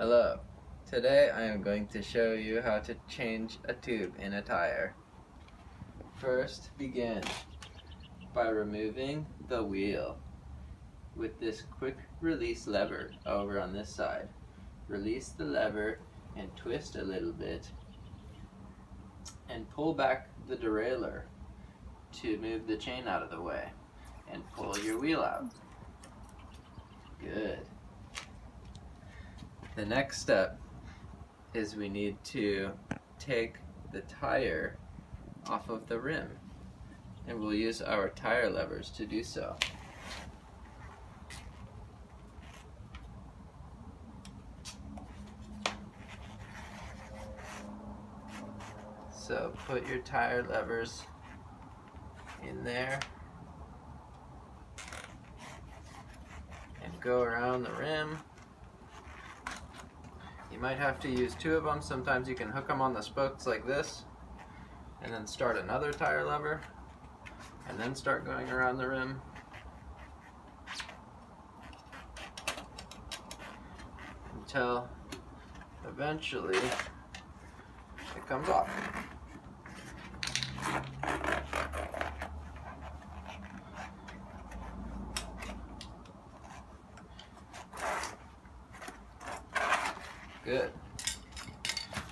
Hello. Today I am going to show you how to change a tube in a tire. First, begin by removing the wheel with this quick release lever over on this side. Release the lever and twist a little bit and pull back the derailleur to move the chain out of the way and pull your wheel out. Good. The next step is we need to take the tire off of the rim, and we'll use our tire levers to do so. So put your tire levers in there and go around the rim. You might have to use two of them. Sometimes you can hook them on the spokes like this and then start another tire lever and then start going around the rim. Until eventually it comes off. Good.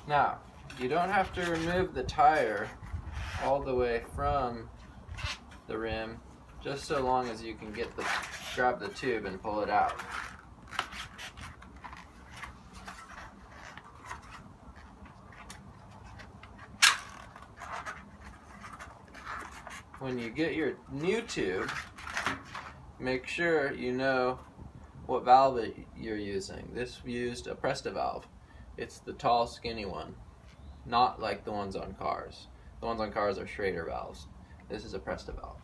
Now, you don't have to remove the tire all the way from the rim, just so long as you can grab the tube and pull it out. When you get your new tube, make sure you know what valve you're using. This used a Presta valve. It's the tall, skinny one, not like the ones on cars. The ones on cars are Schrader valves. This is a Presta valve.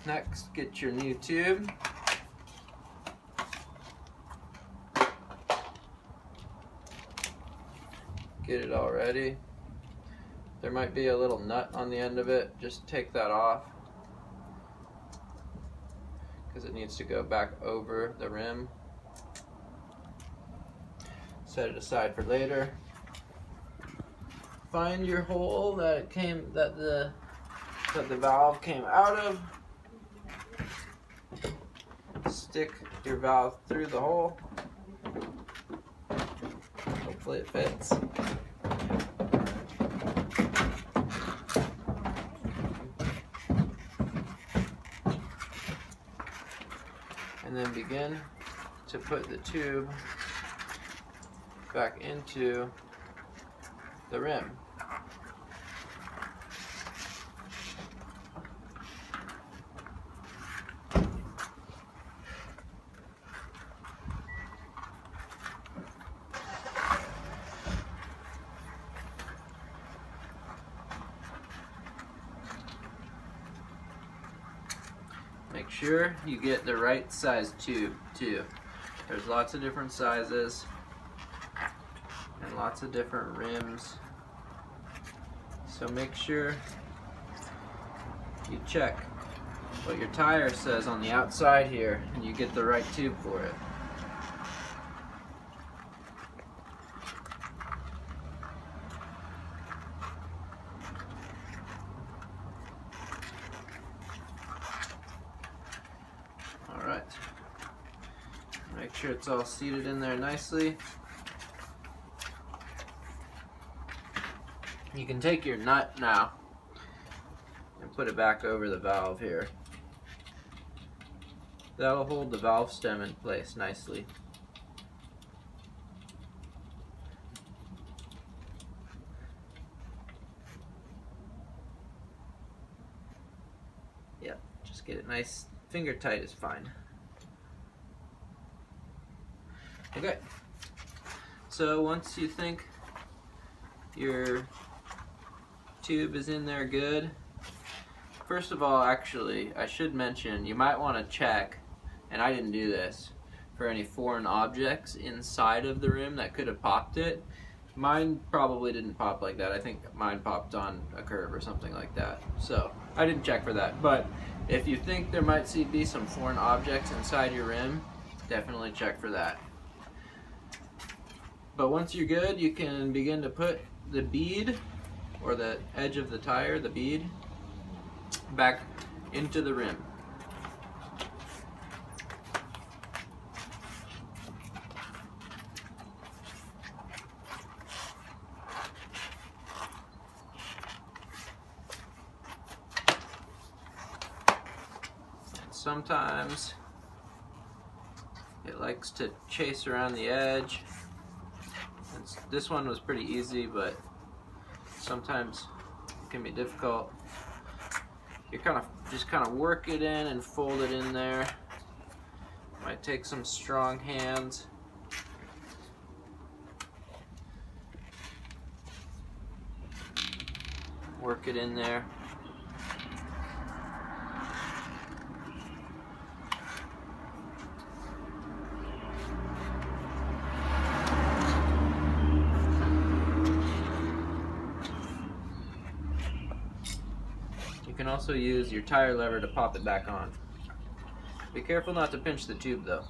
Next, get your new tube. Get it all ready. There might be a little nut on the end of it. Just take that off, because it needs to go back over the rim. Set it aside for later. Find your hole that the valve came out of. Stick your valve through the hole. Hopefully it fits. And then begin to put the tube back into the rim. Make sure you get the right size tube too. There's lots of different sizes and lots of different rims. So make sure you check what your tire says on the outside here and you get the right tube for it. Alright, make sure it's all seated in there nicely. You can take your nut now and put it back over the valve here. That'll hold the valve stem in place nicely. Yep, just get it nice. Finger tight is fine. Okay, so once you think your tube is in there good, first of all, actually, I should mention, you might want to check, and I didn't do this, for any foreign objects inside of the rim that could have popped it. Mine probably didn't pop like that. I think mine popped on a curb or something like that. So I didn't check for that. But if you think there might be some foreign objects inside your rim, definitely check for that. But once you're good, you can begin to put the bead, or the edge of the tire, the bead, back into the rim. Sometimes it likes to chase around the edge. This one was pretty easy, but sometimes it can be difficult. You just kind of work it in and fold it in there. Might take some strong hands. Work it in there. You can also use your tire lever to pop it back on. Be careful not to pinch the tube though.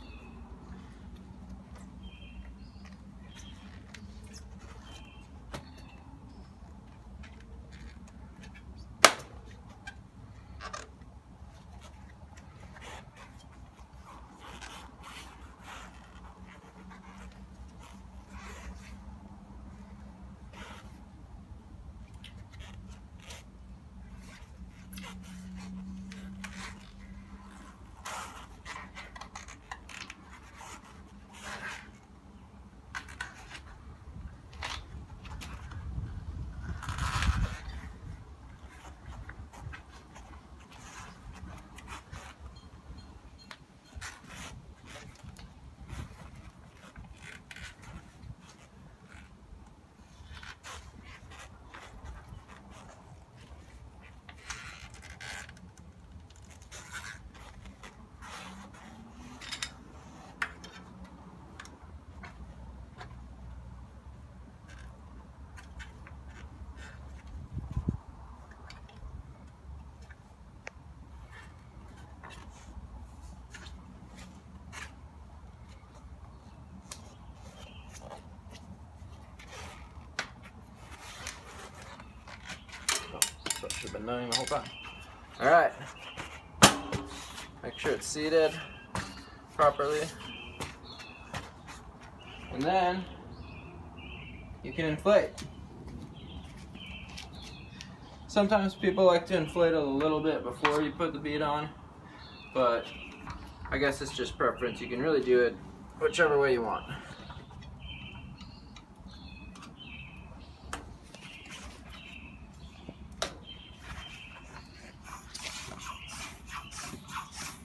Should have been knowing the whole time. Alright. Make sure it's seated properly. And then you can inflate. Sometimes people like to inflate it a little bit before you put the bead on, but I guess it's just preference. You can really do it whichever way you want.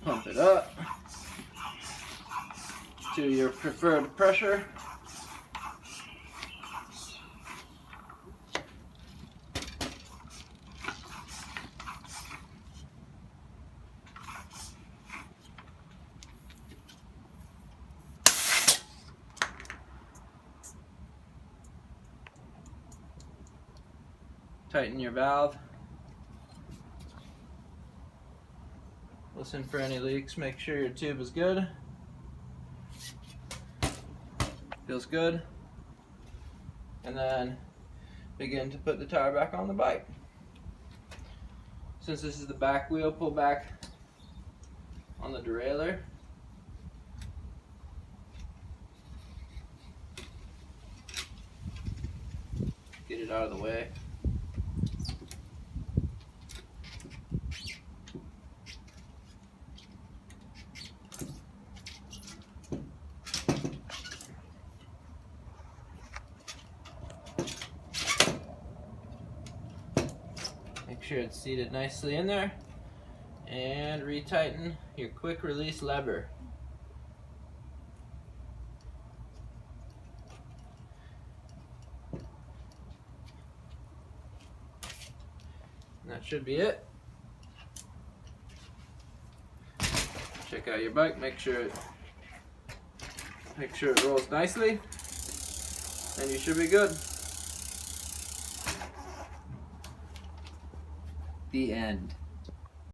Pump it up to your preferred pressure. Tighten your valve. Listen for any leaks, make sure your tube is good. Feels good. And then begin to put the tire back on the bike. Since this is the back wheel, pull back on the derailleur. Get it out of the way. Make sure it's seated nicely in there, and retighten your quick release lever. And that should be it. Check out your bike, make sure it rolls nicely, and you should be good. The end.